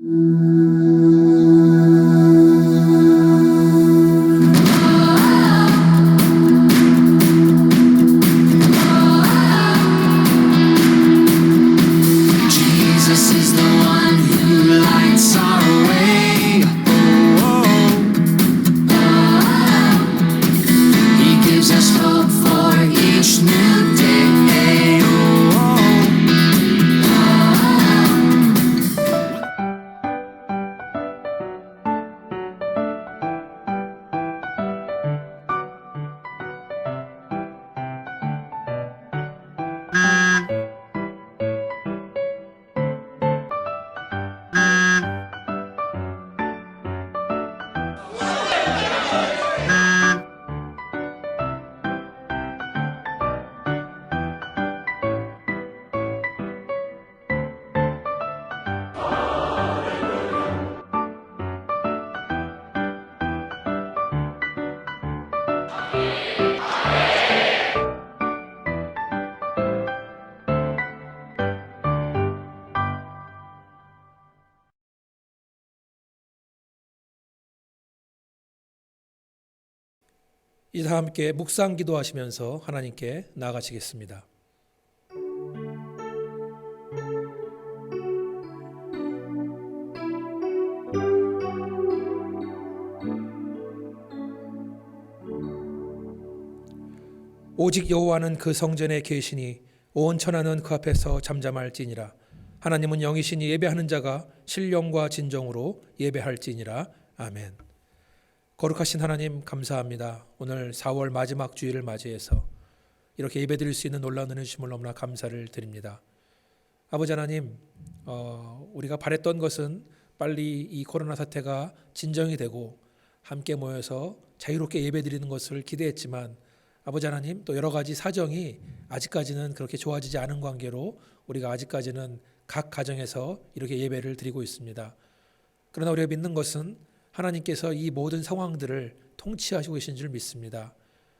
Jesus is the one who lights our way. He gives us hope for each new day. 이제 다 함께 묵상 기도하시면서 하나님께 나아가시겠습니다. 오직 여호와는 그 성전에 계시니 온 천하는 그 앞에서 잠잠할지니라. 하나님은 영이시니 예배하는 자가 신령과 진정으로 예배할지니라. 아멘. 거룩하신 하나님 감사합니다. 오늘 4월 마지막 주일을 맞이해서 이렇게 예배드릴 수 있는 놀라운 은혜 주심을 너무나 감사를 드립니다. 아버지 하나님, 우리가 바랬던 것은 빨리 이 코로나 사태가 진정이 되고 함께 모여서 자유롭게 예배드리는 것을 기대했지만 아버지 하나님, 또 여러 가지 사정이 아직까지는 그렇게 좋아지지 않은 관계로 우리가 아직까지는 각 가정에서 이렇게 예배를 드리고 있습니다. 그러나 우리가 믿는 것은 하나님께서 이 모든 상황들을 통치하시고 계신 줄 믿습니다.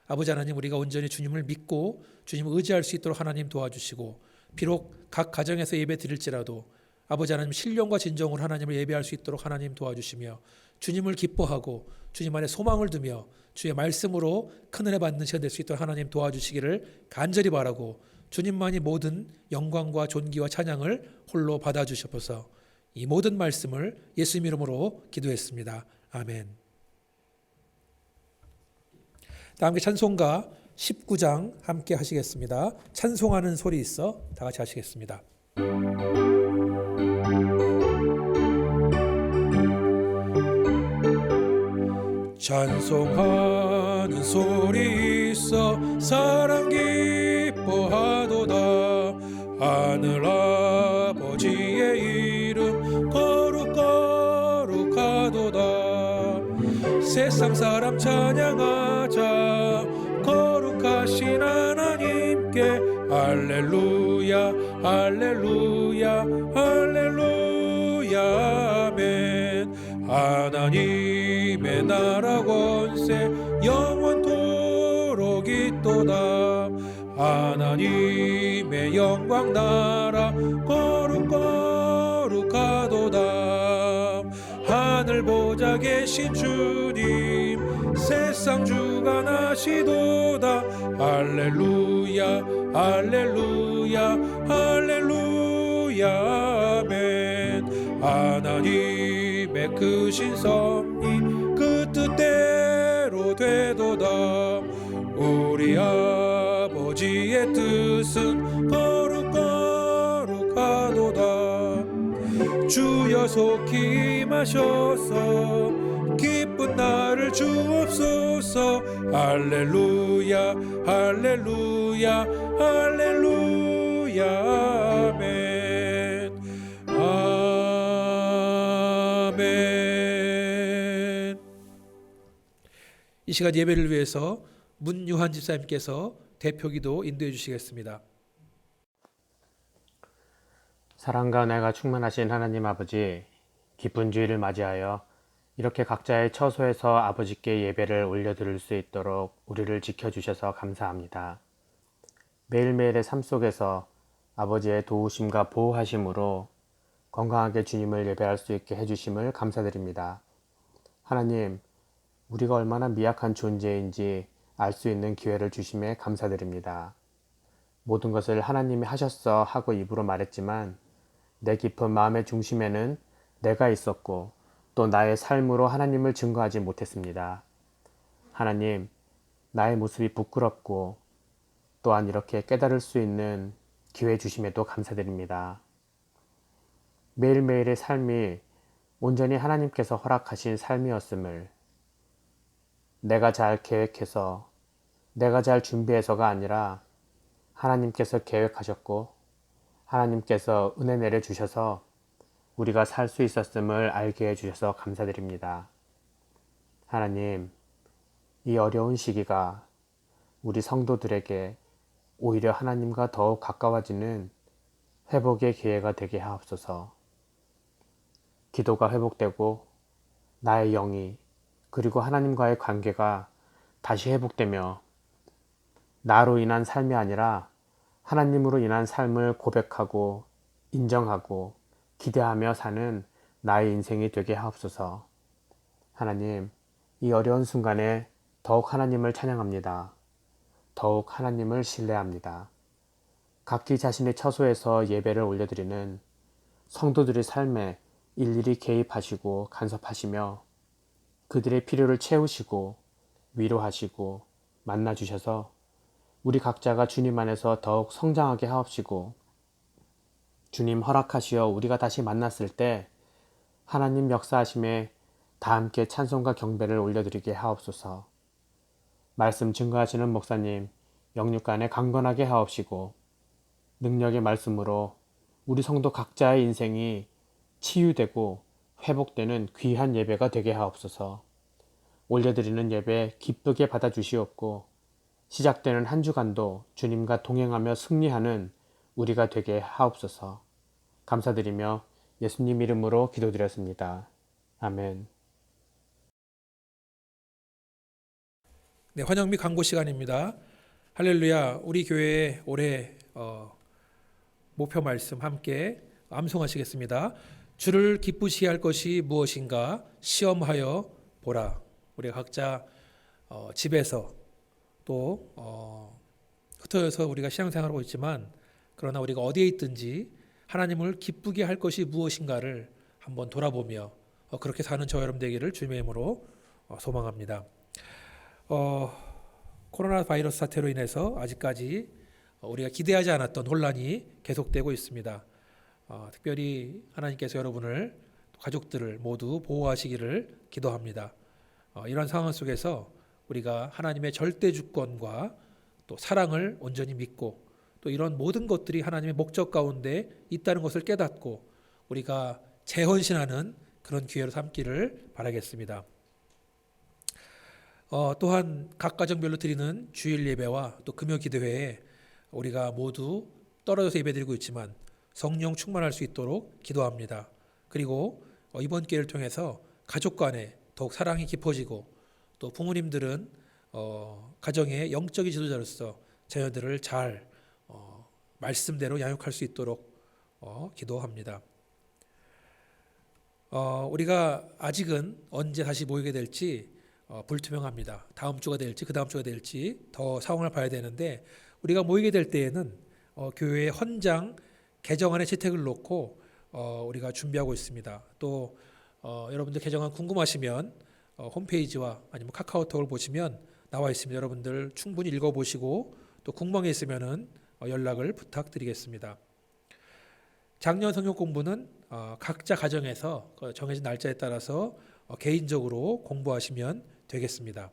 아버지 하나님, 우리가 온전히 주님을 믿고 주님을 의지할 수 있도록 하나님 도와주시고, 비록 각 가정에서 예배 드릴지라도 아버지 하나님 신령과 진정으로 하나님을 예배할 수 있도록 하나님 도와주시며, 주님을 기뻐하고 주님 안에 소망을 두며 주의 말씀으로 큰 은혜 받는 시간 될 수 있도록 하나님 도와주시기를 간절히 바라고, 주님만이 모든 영광과 존귀와 찬양을 홀로 받아주셔서 이 모든 말씀을 예수님 이름으로 기도했습니다. 아멘. 다 함께 찬송가 19장 함께 하시겠습니다. 찬송하는 소리 있어 다 같이 하시겠습니다. 찬송하는 소리 있어 사랑 기뻐하도다. 하늘 아버지의 이름 거룩하도다. 세상 사람 찬양하자. 거룩하신 하나님께 할렐루야 할렐루야 할렐루야 아멘. 하나님의 나라 권세 영원토록 있도다. 하나님의 영광 나라 거룩하도다. 하늘 보좌 계신 주님 세상 주관하시도다. 할렐루야 할렐루야 할렐루야 아멘. 하나님의 크신 섭리 그 뜻대로 되도다. 우리 아버지의 뜻은 거룩하도다. 주여 속히 임하셔서 기쁜 날을 주옵소서. 할렐루야 할렐루야 할렐루야 아멘 아멘. 이 시간 예배를 위해서 문유한 집사님께서 대표기도 인도해 주시겠습니다. 사랑과 은혜가 충만하신 하나님 아버지, 기쁜 주일을 맞이하여 이렇게 각자의 처소에서 아버지께 예배를 올려드릴 수 있도록 우리를 지켜주셔서 감사합니다. 매일매일의 삶 속에서 아버지의 도우심과 보호하심으로 건강하게 주님을 예배할 수 있게 해주심을 감사드립니다. 하나님, 우리가 얼마나 미약한 존재인지 알 수 있는 기회를 주심에 감사드립니다. 모든 것을 하나님이 하셨어 하고 입으로 말했지만 내 깊은 마음의 중심에는 내가 있었고 또 나의 삶으로 하나님을 증거하지 못했습니다. 하나님, 나의 모습이 부끄럽고 또한 이렇게 깨달을 수 있는 기회 주심에도 감사드립니다. 매일매일의 삶이 온전히 하나님께서 허락하신 삶이었음을 내가 잘 계획해서 내가 잘 준비해서가 아니라 하나님께서 계획하셨고 하나님께서 은혜 내려주셔서 우리가 살 수 있었음을 알게 해주셔서 감사드립니다. 하나님, 이 어려운 시기가 우리 성도들에게 오히려 하나님과 더욱 가까워지는 회복의 기회가 되게 하옵소서. 기도가 회복되고 나의 영이 그리고 하나님과의 관계가 다시 회복되며 나로 인한 삶이 아니라 하나님으로 인한 삶을 고백하고 인정하고 기대하며 사는 나의 인생이 되게 하옵소서. 하나님, 이 어려운 순간에 더욱 하나님을 찬양합니다. 더욱 하나님을 신뢰합니다. 각기 자신의 처소에서 예배를 올려드리는 성도들의 삶에 일일이 개입하시고 간섭하시며 그들의 필요를 채우시고 위로하시고 만나주셔서 우리 각자가 주님 안에서 더욱 성장하게 하옵시고 주님 허락하시어 우리가 다시 만났을 때 하나님 역사하심에 다 함께 찬송과 경배를 올려드리게 하옵소서. 말씀 증거하시는 목사님 영육간에 강건하게 하옵시고 능력의 말씀으로 우리 성도 각자의 인생이 치유되고 회복되는 귀한 예배가 되게 하옵소서. 올려드리는 예배 기쁘게 받아주시옵고 시작되는 한 주간도 주님과 동행하며 승리하는 우리가 되게 하옵소서. 감사드리며 예수님 이름으로 기도드렸습니다. 아멘. 네, 환영 및 광고 시간입니다. 할렐루야. 우리 교회의 올해 목표 말씀 함께 암송하시겠습니다. 주를 기쁘시게 할 것이 무엇인가 시험하여 보라. 우리가 각자 집에서 또 흩어져서 우리가 신앙생활하고 있지만 그러나 우리가 어디에 있든지 하나님을 기쁘게 할 것이 무엇인가를 한번 돌아보며 그렇게 사는 저 여러분 되기를 주님의 이름으로 소망합니다. 코로나 바이러스 사태로 인해서 아직까지 우리가 기대하지 않았던 혼란이 계속되고 있습니다. 특별히 하나님께서 여러분을 가족들을 모두 보호하시기를 기도합니다. 이런 상황 속에서 우리가 하나님의 절대 주권과 또 사랑을 온전히 믿고 또 이런 모든 것들이 하나님의 목적 가운데 있다는 것을 깨닫고 우리가 재헌신하는 그런 기회로 삼기를 바라겠습니다. 또한 각 가정별로 드리는 주일 예배와 또 금요 기도회에 우리가 모두 떨어져서 예배드리고 있지만 성령 충만할 수 있도록 기도합니다. 그리고 이번 기회를 통해서 가족 간에 더욱 사랑이 깊어지고 또 부모님들은 가정의 영적인 지도자로서 자녀들을 잘 말씀대로 양육할 수 있도록 기도합니다. 우리가 아직은 언제 다시 모이게 될지 불투명합니다. 다음 주가 될지 그 다음 주가 될지 더 상황을 봐야 되는데 우리가 모이게 될 때에는 교회의 헌장 개정안의 채택을 놓고 우리가 준비하고 있습니다. 또 여러분들 개정안 궁금하시면 홈페이지와 아니면 카카오톡을 보시면 나와 있습니다. 여러분들 충분히 읽어보시고 또 궁금한 게 있으면은 연락을 부탁드리겠습니다. 작년 성경 공부는 각자 가정에서 정해진 날짜에 따라서 개인적으로 공부하시면 되겠습니다.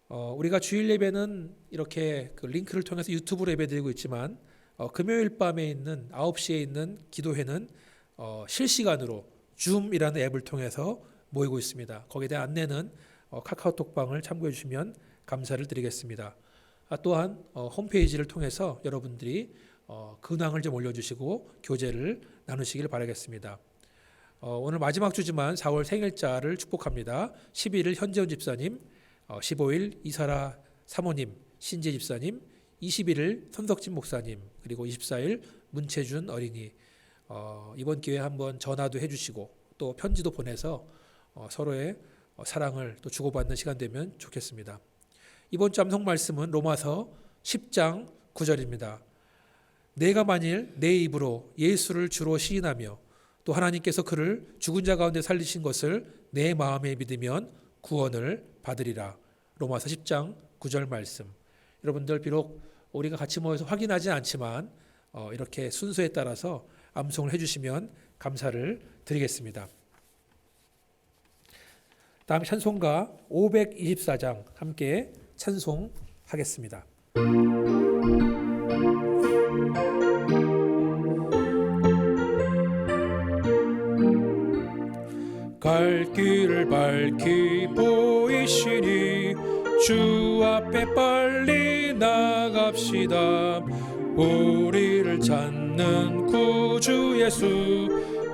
우리가 주일 예배는 이렇게 그 링크를 통해서 유튜브로 예배드리고 있지만 금요일 밤에 있는 9시에 있는 기도회는 실시간으로 줌이라는 앱을 통해서 모이고 있습니다. 거기에 대한 안내는 카카오톡방을 참고해 주시면 감사를 드리겠습니다. 또한 홈페이지를 통해서 여러분들이 근황을 좀 올려주시고 교제를 나누시길 바라겠습니다. 오늘 마지막 주지만 4월 생일자를 축복합니다. 11일 현재훈 집사님, 15일 이사라 사모님, 신재 집사님, 21일 손석진 목사님, 그리고 24일 문채준 어린이, 이번 기회에 한번 전화도 해주시고 또 편지도 보내서 서로의 사랑을 또 주고받는 시간 되면 좋겠습니다. 이번 주 암송 말씀은 로마서 10장 9절입니다. 내가 만일 내 입으로 예수를 주로 시인하며 또 하나님께서 그를 죽은 자 가운데 살리신 것을 내 마음에 믿으면 구원을 받으리라. 로마서 10장 9절 말씀. 여러분들 비록 우리가 같이 모여서 확인하지 않지만 이렇게 순서에 따라서 암송을 해주시면 감사를 드리겠습니다. 다음 찬송가 524장 함께 찬송하겠습니다. 갈 길을 밝히 보이시니 주 앞에 빨리 나갑시다. 우리를 찾는 구주 예수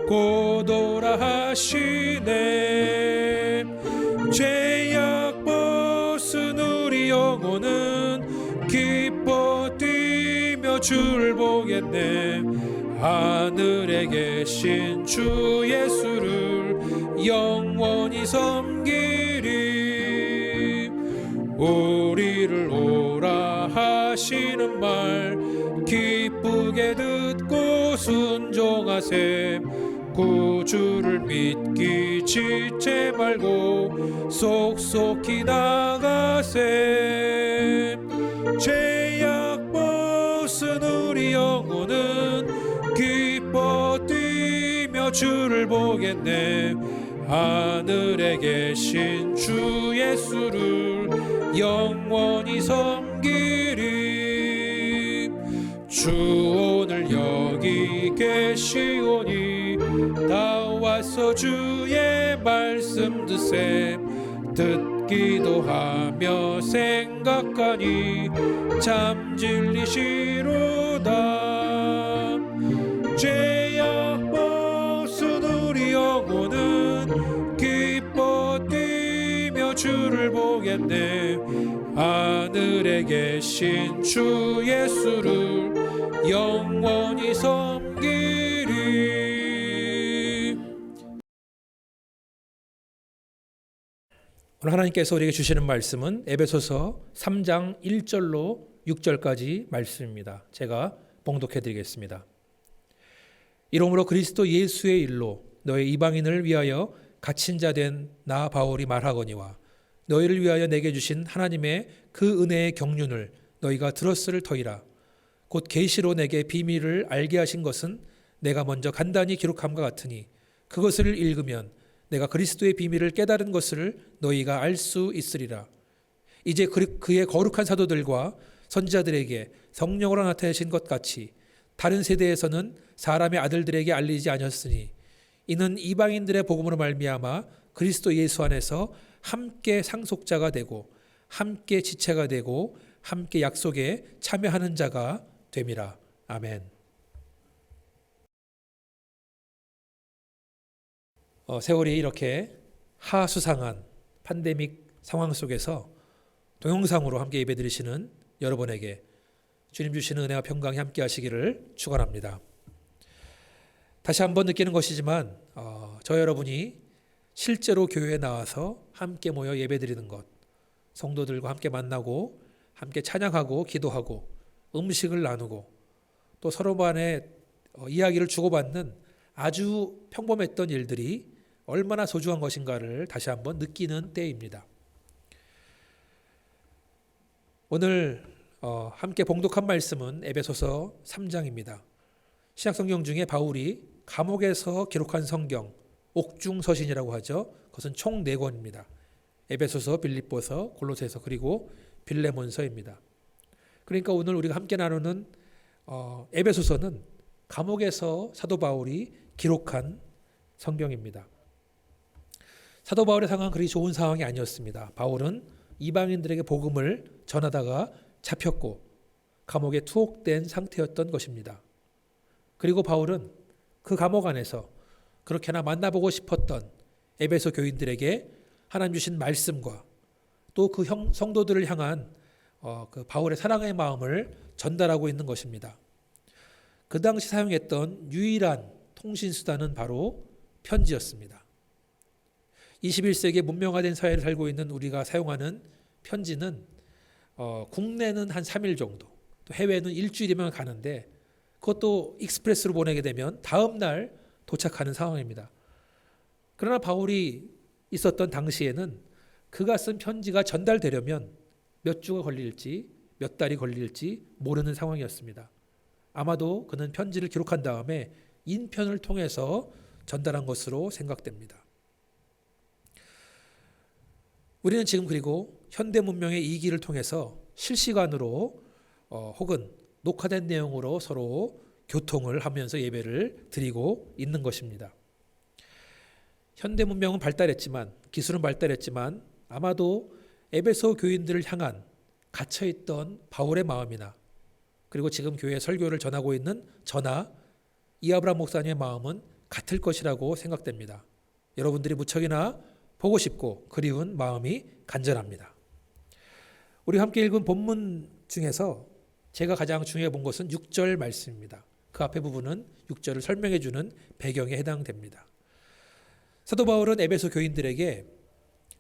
곧 오라 하시네. 죄악 벗은 우리 영혼은 기뻐 뛰며 주를 보겠네. 하늘에 계신 주 예수를 영원히 섬기리. 우리를 오라 하시는 말 기쁘게 듣고 순종하세. 구주를 믿기 지체 말고 속속히 나가세. 죄악 벗은 우리 영혼은 기뻐 뛰며 주를 보겠네. 하늘에 계신 주 예수를 영원히 섬기리. 주 오늘 여기 계시오니 다 와서 주의 말씀 듣세. 듣기도 하며 생각하니 참 진리시로다. 죄악 벗은 우리 영혼은 기뻐 뛰며 주를 보겠네. 하늘에 계신 주 예수를 영원히 섬기리. 오늘 하나님께서 우리에게 주시는 말씀은 에베소서 3장 1절로 6절까지 말씀입니다. 제가 봉독해 드리겠습니다. 이러므로 그리스도 예수의 일로 너희 이방인을 위하여 갇힌 자 된 나 바울이 말하거니와 너희를 위하여 내게 주신 하나님의 그 은혜의 경륜을 너희가 들었을 터이라. 곧 계시로 내게 비밀을 알게 하신 것은 내가 먼저 간단히 기록함과 같으니 그것을 읽으면 내가 그리스도의 비밀을 깨달은 것을 너희가 알 수 있으리라. 이제 그의 거룩한 사도들과 선지자들에게 성령으로 나타내신 것 같이 다른 세대에서는 사람의 아들들에게 알리지 않았으니 이는 이방인들의 복음으로 말미암아 그리스도 예수 안에서 함께 상속자가 되고 함께 지체가 되고 함께 약속에 참여하는 자가 됨이라. 아멘. 세월이 이렇게 하수상한 팬데믹 상황 속에서 동영상으로 함께 예배드리시는 여러분에게 주님 주시는 은혜와 평강이 함께 하시기를 축원합니다. 다시 한번 느끼는 것이지만 저 여러분이 실제로 교회에 나와서 함께 모여 예배드리는 것, 성도들과 함께 만나고 함께 찬양하고 기도하고 음식을 나누고 또 서로 간에 이야기를 주고받는 아주 평범했던 일들이 얼마나 소중한 것인가를 다시 한번 느끼는 때입니다. 오늘 함께 봉독한 말씀은 에베소서 3장입니다. 신약성경 중에 바울이 감옥에서 기록한 성경, 옥중서신이라고 하죠. 그것은 총 4권입니다. 에베소서, 빌립보서, 골로새서 그리고 빌레몬서입니다. 그러니까 오늘 우리가 함께 나누는 에베소서는 감옥에서 사도 바울이 기록한 성경입니다. 사도 바울의 상황은 그리 좋은 상황이 아니었습니다. 바울은 이방인들에게 복음을 전하다가 잡혔고 감옥에 투옥된 상태였던 것입니다. 그리고 바울은 그 감옥 안에서 그렇게나 만나보고 싶었던 에베소 교인들에게 하나님 주신 말씀과 또 그 성도들을 향한 그 바울의 사랑의 마음을 전달하고 있는 것입니다. 그 당시 사용했던 유일한 통신수단은 바로 편지였습니다. 21세기의 문명화된 사회를 살고 있는 우리가 사용하는 편지는 국내는 한 3일 정도, 또 해외는 일주일이면 가는데 그것도 익스프레스로 보내게 되면 다음 날 도착하는 상황입니다. 그러나 바울이 있었던 당시에는 그가 쓴 편지가 전달되려면 몇 주가 걸릴지 몇 달이 걸릴지 모르는 상황이었습니다. 아마도 그는 편지를 기록한 다음에 인편을 통해서 전달한 것으로 생각됩니다. 우리는 지금 그리고 현대 문명의 이기를 통해서 실시간으로 혹은 녹화된 내용으로 서로 교통을 하면서 예배를 드리고 있는 것입니다. 현대 문명은 발달했지만, 기술은 발달했지만 아마도 에베소 교인들을 향한 갇혀있던 바울의 마음이나 그리고 지금 교회 설교를 전하고 있는 저나 이아브라함 목사님의 마음은 같을 것이라고 생각됩니다. 여러분들이 무척이나 보고 싶고 그리운 마음이 간절합니다. 우리 함께 읽은 본문 중에서 제가 가장 중요해 본 것은 6절 말씀입니다. 그 앞에 부분은 6절을 설명해 주는 배경에 해당됩니다. 사도 바울은 에베소 교인들에게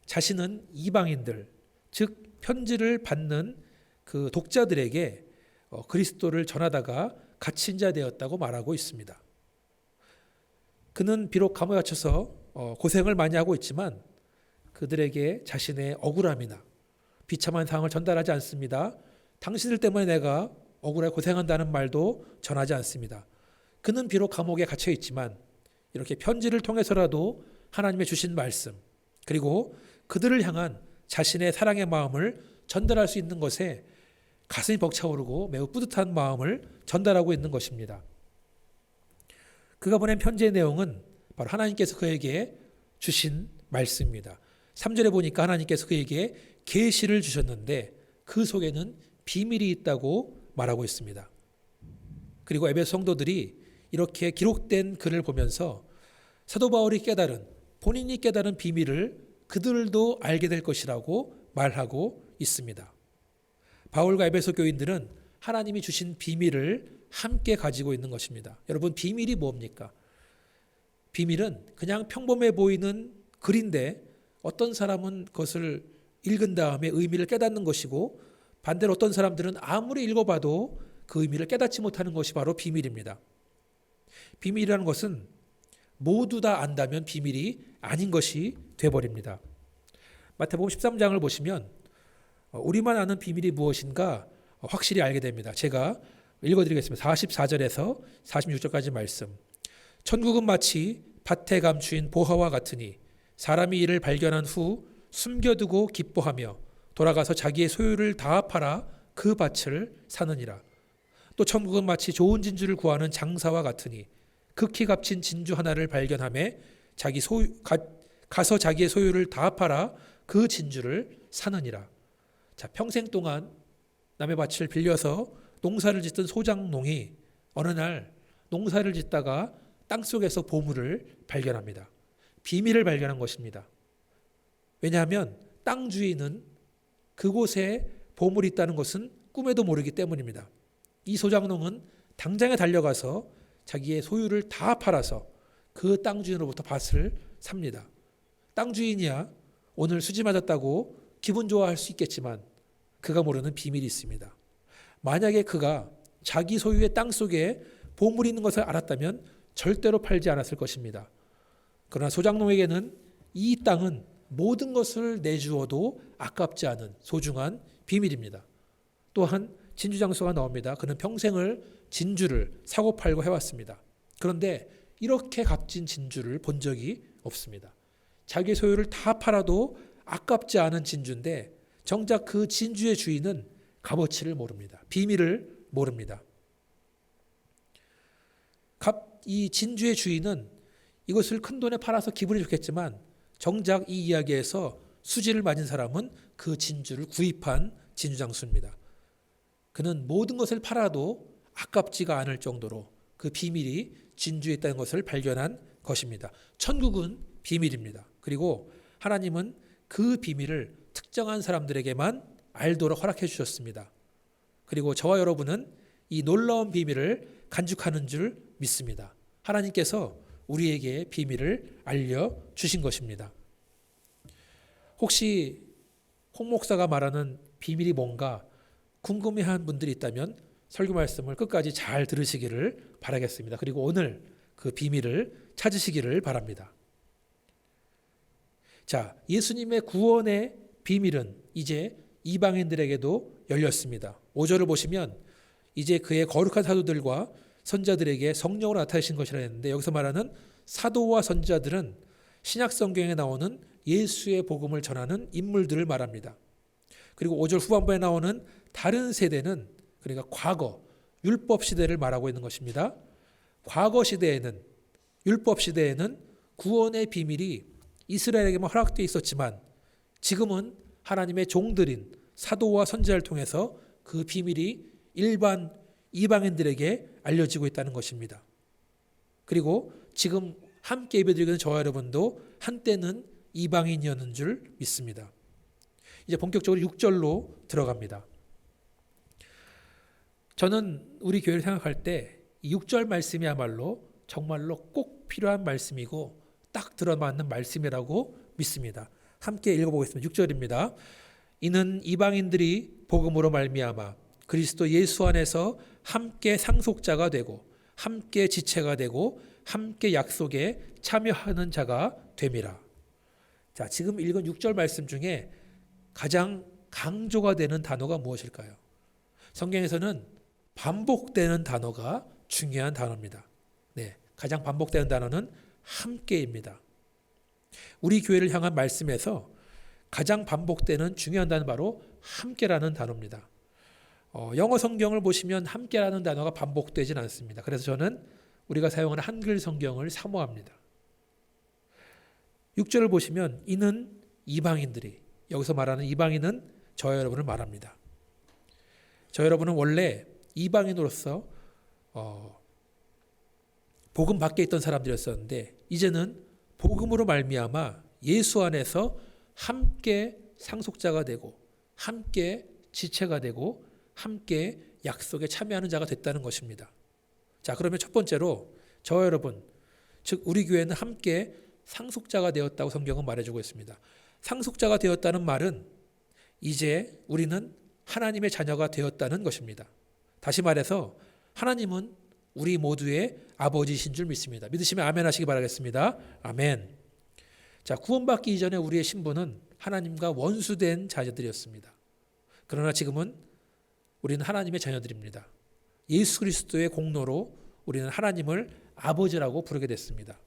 자신은 이방인들, 즉 편지를 받는 그 독자들에게 그리스도를 전하다가 갇힌 자 되었다고 말하고 있습니다. 그는 비록 감옥에 갇혀서 고생을 많이 하고 있지만 그들에게 자신의 억울함이나 비참한 상황을 전달하지 않습니다. 당신들 때문에 내가 억울하게 고생한다는 말도 전하지 않습니다. 그는 비록 감옥에 갇혀 있지만 이렇게 편지를 통해서라도 하나님의 주신 말씀 그리고 그들을 향한 자신의 사랑의 마음을 전달할 수 있는 것에 가슴이 벅차오르고 매우 뿌듯한 마음을 전달하고 있는 것입니다. 그가 보낸 편지의 내용은 바로 하나님께서 그에게 주신 말씀입니다. 3절에 보니까 하나님께서 그에게 계시를 주셨는데 그 속에는 비밀이 있다고 말하고 있습니다. 그리고 에베소 성도들이 이렇게 기록된 글을 보면서 사도 바울이 본인이 깨달은 비밀을 그들도 알게 될 것이라고 말하고 있습니다. 바울과 에베소 교인들은 하나님이 주신 비밀을 함께 가지고 있는 것입니다. 여러분, 비밀이 뭡니까? 비밀은 그냥 평범해 보이는 글인데 어떤 사람은 그것을 읽은 다음에 의미를 깨닫는 것이고 반대로 어떤 사람들은 아무리 읽어봐도 그 의미를 깨닫지 못하는 것이 바로 비밀입니다. 비밀이라는 것은 모두 다 안다면 비밀이 아닌 것이 되어버립니다. 마태복음 13장을 보시면 우리만 아는 비밀이 무엇인가 확실히 알게 됩니다. 제가 읽어드리겠습니다. 44절에서 46절까지 말씀. 천국은 마치 밭에 감추인 보화와 같으니 사람이 이를 발견한 후 숨겨두고 기뻐하며 돌아가서 자기의 소유를 다 팔아 그 밭을 사느니라. 또 천국은 마치 좋은 진주를 구하는 장사와 같으니 극히 값진 진주 하나를 발견하매 가서 자기의 소유를 다 팔아 그 진주를 사느니라. 자, 평생 동안 남의 밭을 빌려서 농사를 짓던 소장농이 어느 날 농사를 짓다가 땅속에서 보물을 발견합니다. 비밀을 발견한 것입니다. 왜냐하면 땅 주인은 그곳에 보물이 있다는 것은 꿈에도 모르기 때문입니다. 이 소장농은 당장에 달려가서 자기의 소유를 다 팔아서 그 땅 주인으로부터 밭을 삽니다. 땅 주인이야 오늘 수지 맞았다고 기분 좋아할 수 있겠지만 그가 모르는 비밀이 있습니다. 만약에 그가 자기 소유의 땅 속에 보물이 있는 것을 알았다면 절대로 팔지 않았을 것입니다. 그러나 소장농에게는 이 땅은 모든 것을 내주어도 아깝지 않은 소중한 비밀입니다. 또한 진주장수가 나옵니다. 그는 평생을 진주를 사고 팔고 해왔습니다. 그런데 이렇게 값진 진주를 본 적이 없습니다. 자기 소유를 다 팔아도 아깝지 않은 진주인데 정작 그 진주의 주인은 값어치를 모릅니다. 비밀을 모릅니다. 이 진주의 주인은 이것을 큰 돈에 팔아서 기분이 좋겠지만 정작 이 이야기에서 수지를 맞은 사람은 그 진주를 구입한 진주장수입니다. 그는 모든 것을 팔아도 아깝지가 않을 정도로 그 비밀이 진주에 있다는 것을 발견한 것입니다. 천국은 비밀입니다. 그리고 하나님은 그 비밀을 특정한 사람들에게만 알도록 허락해 주셨습니다. 그리고 저와 여러분은 이 놀라운 비밀을 간직하는 줄 믿습니다. 하나님께서 우리에게 비밀을 알려주신 것입니다. 혹시 홍 목사가 말하는 비밀이 뭔가 궁금해하는 분들이 있다면 설교 말씀을 끝까지 잘 들으시기를 바라겠습니다. 그리고 오늘 그 비밀을 찾으시기를 바랍니다. 자, 예수님의 구원의 비밀은 이제 이방인들에게도 열렸습니다. 5절을 보시면 이제 그의 거룩한 사도들과 선자들에게 성령으로 나타나신 것이라 했는데, 여기서 말하는 사도와 선자들은 신약 성경에 나오는 예수의 복음을 전하는 인물들을 말합니다. 그리고 5절 후반부에 나오는 다른 세대는, 그러니까 과거 율법 시대를 말하고 있는 것입니다. 과거 시대에는, 율법 시대에는 구원의 비밀이 이스라엘에게만 허락되어 있었지만 지금은 하나님의 종들인 사도와 선지자를 통해서 그 비밀이 일반 이방인들에게 알려지고 있다는 것입니다. 그리고 지금 함께 예배드리는 저와 여러분도 한때는 이방인이었는 줄 믿습니다. 이제 본격적으로 6절로 들어갑니다. 저는 우리 교회를 생각할 때 이 6절 말씀이야말로 정말로 꼭 필요한 말씀이고 딱 들어맞는 말씀이라고 믿습니다. 함께 읽어보겠습니다. 6절입니다. 이는 이방인들이 복음으로 말미암아 그리스도 예수 안에서 함께 상속자가 되고 함께 지체가 되고 함께 약속에 참여하는 자가 됨이라. 자, 지금 읽은 6절 말씀 중에 가장 강조가 되는 단어가 무엇일까요? 성경에서는 반복되는 단어가 중요한 단어입니다. 네, 가장 반복되는 단어는 함께입니다. 우리 교회를 향한 말씀에서 가장 반복되는 중요한 단어는 바로 함께라는 단어입니다. 영어 성경을 보시면 함께라는 단어가 반복되진 않습니다. 그래서 저는 우리가 사용하는 한글 성경을 사모합니다. 6절을 보시면 이는 이방인들이, 여기서 말하는 이방인은 저 여러분을 말합니다. 저 여러분은 원래 이방인으로서 복음 밖에 있던 사람들이었었는데 이제는 복음으로 말미암아 예수 안에서 함께 상속자가 되고 함께 지체가 되고 함께 약속에 참여하는 자가 됐다는 것입니다. 자, 그러면 첫 번째로 저와 여러분, 즉 우리 교회는 함께 상속자가 되었다고 성경은 말해주고 있습니다. 상속자가 되었다는 말은 이제 우리는 하나님의 자녀가 되었다는 것입니다. 다시 말해서 하나님은 우리 모두의 아버지이신 줄 믿습니다. 믿으시면 아멘 하시기 바라겠습니다. 아멘. 자, 구원받기 이전에 우리의 신분은 하나님과 원수된 자녀들이었습니다. 그러나 지금은 우리는 하나님의 자녀들입니다. 예수 그리스도의 공로로 우리는 하나님을 아버지라고 부르게 됐습니다.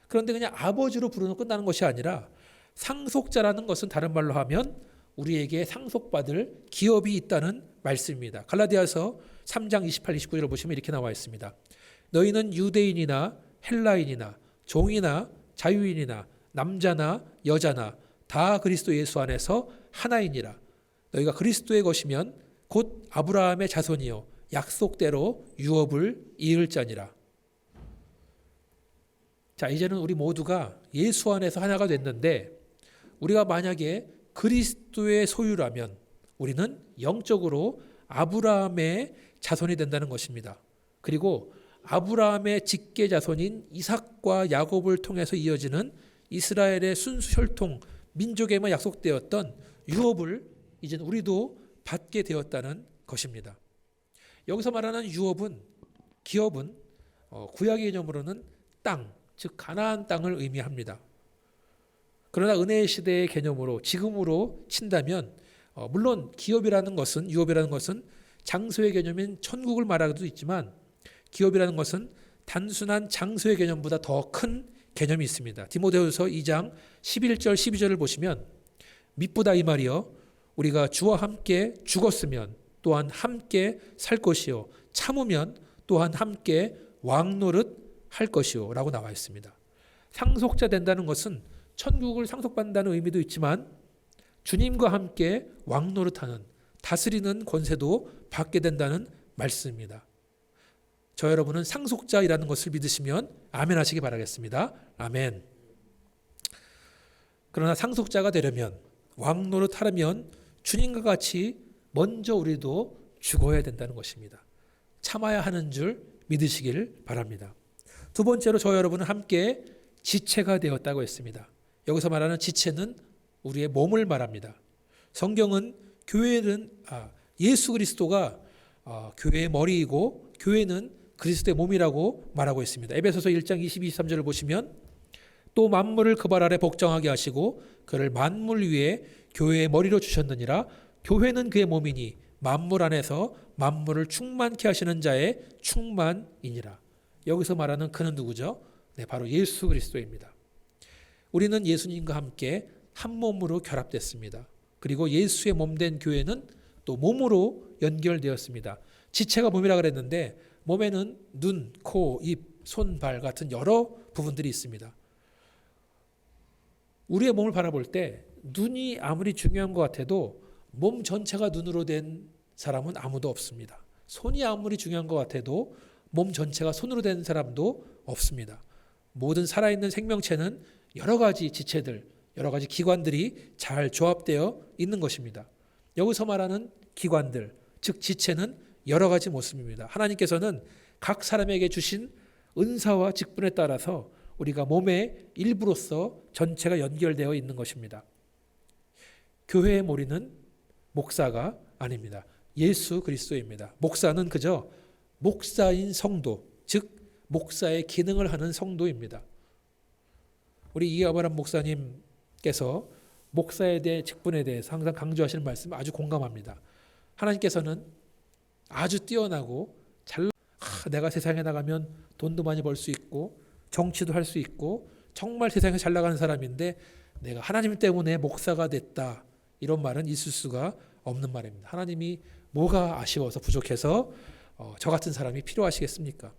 그런데 그냥 아버지로 부르는 끝나는 것이 아니라 상속자라는 것은 다른 말로 하면 우리에게 상속받을 기업이 있다는 말씀입니다. 갈라디아서 3장 28, 29절을 보시면 이렇게 나와 있습니다. 너희는 유대인이나 헬라인이나 종이나 자유인이나 남자나 여자나 다 그리스도 예수 안에서 하나이니라. 너희가 그리스도의 것이면 곧 아브라함의 자손이요 약속대로 유업을 이을 자니라. 자, 이제는 우리 모두가 예수 안에서 하나가 됐는데 우리가 만약에 그리스도의 소유라면 우리는 영적으로 아브라함의 자손이 된다는 것입니다. 그리고 아브라함의 직계 자손인 이삭과 야곱을 통해서 이어지는 이스라엘의 순수 혈통 민족에만 약속되었던 유업을 이제 우리도 받게 되었다는 것입니다. 여기서 말하는 유업은, 기업은 구약의 개념으로는 땅, 즉 가나안 땅을 의미합니다. 그러나 은혜의 시대의 개념으로 지금으로 친다면 물론 기업이라는 것은, 유업이라는 것은 장소의 개념인 천국을 말하기도 있지만 기업이라는 것은 단순한 장소의 개념보다 더 큰 개념이 있습니다. 디모데후서 2장 11절 12절을 보시면 미쁘다 이 말이여 우리가 주와 함께 죽었으면 또한 함께 살 것이요 참으면 또한 함께 왕노릇 할 것이요 라고 나와 있습니다. 상속자 된다는 것은 천국을 상속받는다는 의미도 있지만 주님과 함께 왕노릇하는, 다스리는 권세도 받게 된다는 말씀입니다. 저 여러분은 상속자이라는 것을 믿으시면 아멘 하시기 바라겠습니다. 아멘. 그러나 상속자가 되려면, 왕노릇 하려면 주님과 같이 먼저 우리도 죽어야 된다는 것입니다. 참아야 하는 줄 믿으시길 바랍니다. 두 번째로 저와 여러분은 함께 지체가 되었다고 했습니다. 여기서 말하는 지체는 우리의 몸을 말합니다. 성경은 예수 그리스도가 교회의 머리이고 교회는 그리스도의 몸이라고 말하고 있습니다. 에베소서 1장 22, 23절을 보시면 또 만물을 그 발 아래 복종하게 하시고 그를 만물 위에 교회의 머리로 주셨느니라. 교회는 그의 몸이니 만물 안에서 만물을 충만케 하시는 자의 충만이니라. 여기서 말하는 그는 누구죠? 네, 바로 예수 그리스도입니다. 우리는 예수님과 함께 한 몸으로 결합됐습니다. 그리고 예수의 몸된 교회는 또 몸으로 연결되었습니다. 지체가 몸이라 그랬는데 몸에는 눈, 코, 입, 손, 발 같은 여러 부분들이 있습니다. 우리의 몸을 바라볼 때 눈이 아무리 중요한 것 같아도 몸 전체가 눈으로 된 사람은 아무도 없습니다. 손이 아무리 중요한 것 같아도 몸 전체가 손으로 된 사람도 없습니다. 모든 살아있는 생명체는 여러 가지 지체들, 여러 가지 기관들이 잘 조합되어 있는 것입니다. 여기서 말하는 기관들, 즉 지체는 여러 가지 모습입니다. 하나님께서는 각 사람에게 주신 은사와 직분에 따라서 우리가 몸의 일부로서 전체가 연결되어 있는 것입니다. 교회의 머리는 목사가 아닙니다. 예수 그리스도입니다. 목사는 그저 목사인 성도, 즉 목사의 기능을 하는 성도입니다. 우리 이아브람 목사님께서 목사에 대해 직분에 대해서 항상 강조하시는 말씀 아주 공감합니다. 하나님께서는 아주 뛰어나고 내가 세상에 나가면 돈도 많이 벌 수 있고 정치도 할 수 있고 정말 세상에 잘 나가는 사람인데 내가 하나님 때문에 목사가 됐다, 이런 말은 있을 수가 없는 말입니다. 하나님이 뭐가 아쉬워서 부족해서 저 같은 사람이 필요하시겠습니까?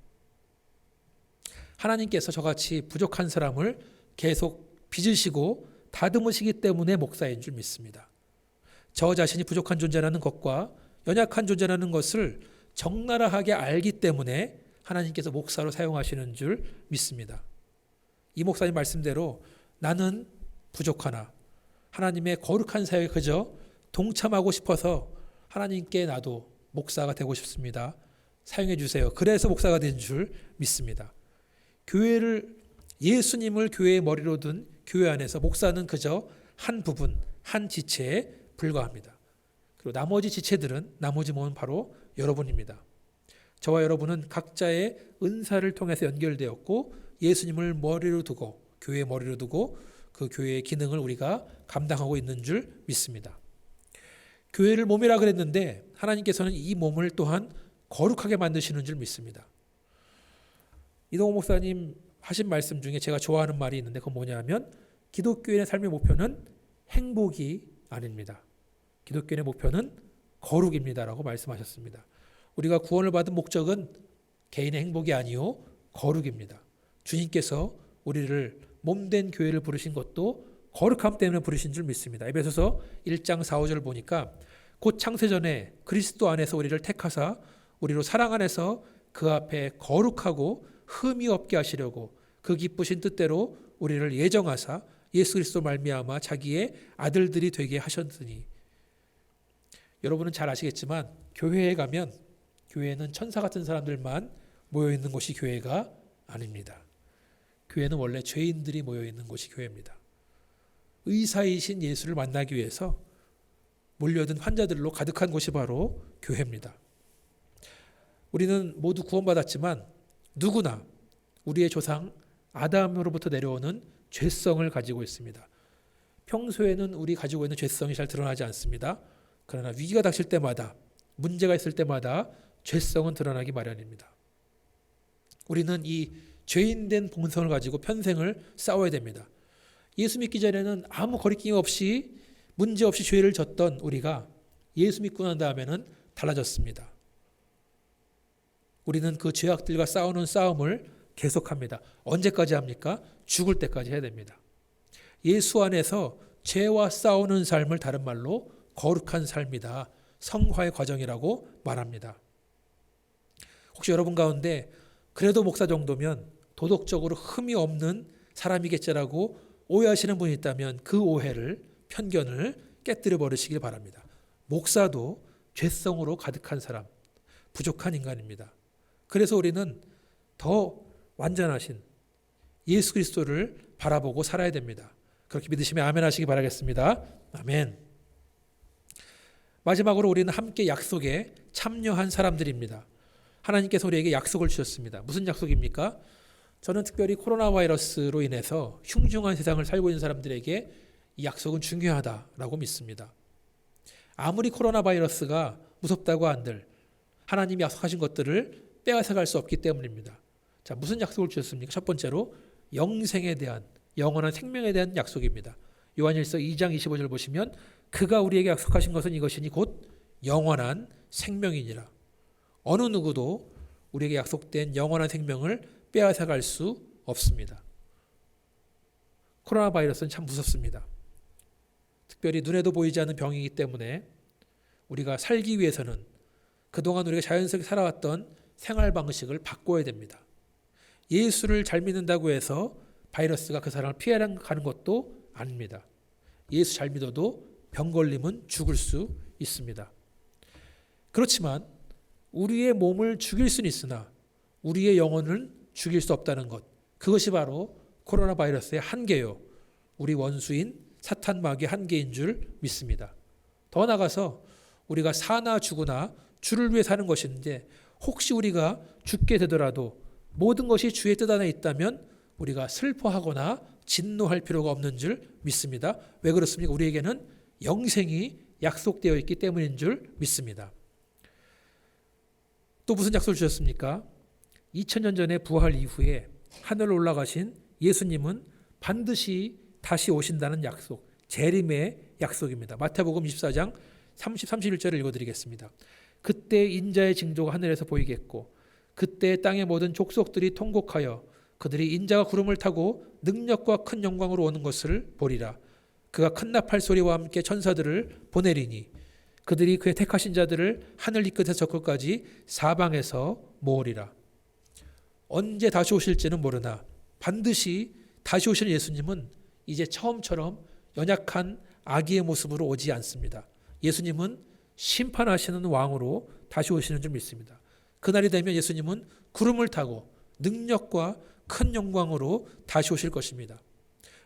하나님께서 저같이 부족한 사람을 계속 빚으시고 다듬으시기 때문에 목사인 줄 믿습니다. 저 자신이 부족한 존재라는 것과 연약한 존재라는 것을 적나라하게 알기 때문에 하나님께서 목사로 사용하시는 줄 믿습니다. 이 목사님 말씀대로 나는 부족하나 하나님의 거룩한 사역에 그저 동참하고 싶어서 하나님께 나도 목사가 되고 싶습니다. 사용해 주세요. 그래서 목사가 된 줄 믿습니다. 예수님을 교회의 머리로 둔 교회 안에서 목사는 그저 한 부분, 한 지체에 불과합니다. 그리고 나머지 지체들은, 나머지 몸은 바로 여러분입니다. 저와 여러분은 각자의 은사를 통해서 연결되었고 예수님을 머리로 두고, 교회의 머리로 두고 그 교회의 기능을 우리가 감당하고 있는 줄 믿습니다. 교회를 몸이라 그랬는데 하나님께서는 이 몸을 또한 거룩하게 만드시는 줄 믿습니다. 이동호 목사님 하신 말씀 중에 제가 좋아하는 말이 있는데 그건 뭐냐면 기독교인의 삶의 목표는 행복이 아닙니다. 기독교인의 목표는 거룩입니다라고 말씀하셨습니다. 우리가 구원을 받은 목적은 개인의 행복이 아니요 거룩입니다. 주님께서 우리를 몸된 교회를 부르신 것도 거룩함 때문에 부르신 줄 믿습니다. 에베소서 1장 4, 5절 보니까 곧 창세전에 그리스도 안에서 우리를 택하사 우리로 사랑 안에서 그 앞에 거룩하고 흠이 없게 하시려고 그 기쁘신 뜻대로 우리를 예정하사 예수 그리스도 말미암아 자기의 아들들이 되게 하셨으니. 여러분은 잘 아시겠지만 교회에 가면 교회는 천사 같은 사람들만 모여 있는 곳이 교회가 아닙니다. 교회는 원래 죄인들이 모여 있는 곳이 교회입니다. 의사이신 예수를 만나기 위해서 몰려든 환자들로 가득한 곳이 바로 교회입니다. 우리는 모두 구원받았지만 누구나 우리의 조상 아담으로부터 내려오는 죄성을 가지고 있습니다. 평소에는 우리 가지고 있는 죄성이 잘 드러나지 않습니다. 그러나 위기가 닥칠 때마다, 문제가 있을 때마다 죄성은 드러나기 마련입니다. 우리는 이 죄인된 본성을 가지고 평생을 싸워야 됩니다. 예수 믿기 전에는 아무 거리낌 없이 문제 없이 죄를 졌던 우리가 예수 믿고 난 다음에는 달라졌습니다. 우리는 그 죄악들과 싸우는 싸움을 계속합니다. 언제까지 합니까? 죽을 때까지 해야 됩니다. 예수 안에서 죄와 싸우는 삶을 다른 말로 거룩한 삶이다, 성화의 과정이라고 말합니다. 혹시 여러분 가운데 그래도 목사 정도면 도덕적으로 흠이 없는 사람이겠지라고 오해하시는 분이 있다면 그 오해를, 편견을 깨뜨려 버리시길 바랍니다. 목사도 죄성으로 가득한 사람, 부족한 인간입니다. 그래서 우리는 더 완전하신 예수 그리스도를 바라보고 살아야 됩니다. 그렇게 믿으시면 아멘 하시기 바라겠습니다. 아멘. 마지막으로 우리는 함께 약속에 참여한 사람들입니다. 하나님께서 우리에게 약속을 주셨습니다. 무슨 약속입니까? 저는 특별히 코로나 바이러스로 인해서 흉흉한 세상을 살고 있는 사람들에게 이 약속은 중요하다라고 믿습니다. 아무리 코로나 바이러스가 무섭다고 한들 하나님이 약속하신 것들을 빼앗아갈 수 없기 때문입니다. 자, 무슨 약속을 주셨습니까? 첫 번째로 영생에 대한, 영원한 생명에 대한 약속입니다. 요한일서 2장 25절 보시면 그가 우리에게 약속하신 것은 이것이니 곧 영원한 생명이니라. 어느 누구도 우리에게 약속된 영원한 생명을 빼앗아갈 수 없습니다. 코로나 바이러스는 참 무섭습니다. 특별히 눈에도 보이지 않는 병이기 때문에 우리가 살기 위해서는 그동안 우리가 자연스럽게 살아왔던 생활 방식을 바꿔야 됩니다. 예수를 잘 믿는다고 해서 바이러스가 그 사람을 피해가는 것도 아닙니다. 예수 잘 믿어도 병 걸리면 죽을 수 있습니다. 그렇지만 우리의 몸을 죽일 수는 있으나 우리의 영혼을 죽일 수 없다는 것, 그것이 바로 코로나 바이러스의 한계요, 우리 원수인 사탄 마귀의 한계인 줄 믿습니다. 더 나아가서 우리가 사나 죽으나 주를 위해 사는 것인데 혹시 우리가 죽게 되더라도 모든 것이 주의 뜻 안에 있다면 우리가 슬퍼하거나 진노할 필요가 없는 줄 믿습니다. 왜 그렇습니까? 우리에게는 영생이 약속되어 있기 때문인 줄 믿습니다. 또 무슨 약속을 주셨습니까? 2000년 전에 부활 이후에 하늘로 올라가신 예수님은 반드시 다시 오신다는 약속, 재림의 약속입니다. 마태복음 24장 30, 31절을 읽어드리겠습니다. 그때 인자의 징조가 하늘에서 보이겠고 그때 땅의 모든 족속들이 통곡하여 그들이 인자가 구름을 타고 능력과 큰 영광으로 오는 것을 보리라. 그가 큰 나팔 소리와 함께 천사들을 보내리니 그들이 그의 택하신 자들을 하늘 이 끝에서 저 끝까지 사방에서 모으리라. 언제 다시 오실지는 모르나 반드시 다시 오시는 예수님은 이제 처음처럼 연약한 아기의 모습으로 오지 않습니다. 예수님은 심판하시는 왕으로 다시 오시는 줄 믿습니다. 그날이 되면 예수님은 구름을 타고 능력과 큰 영광으로 다시 오실 것입니다.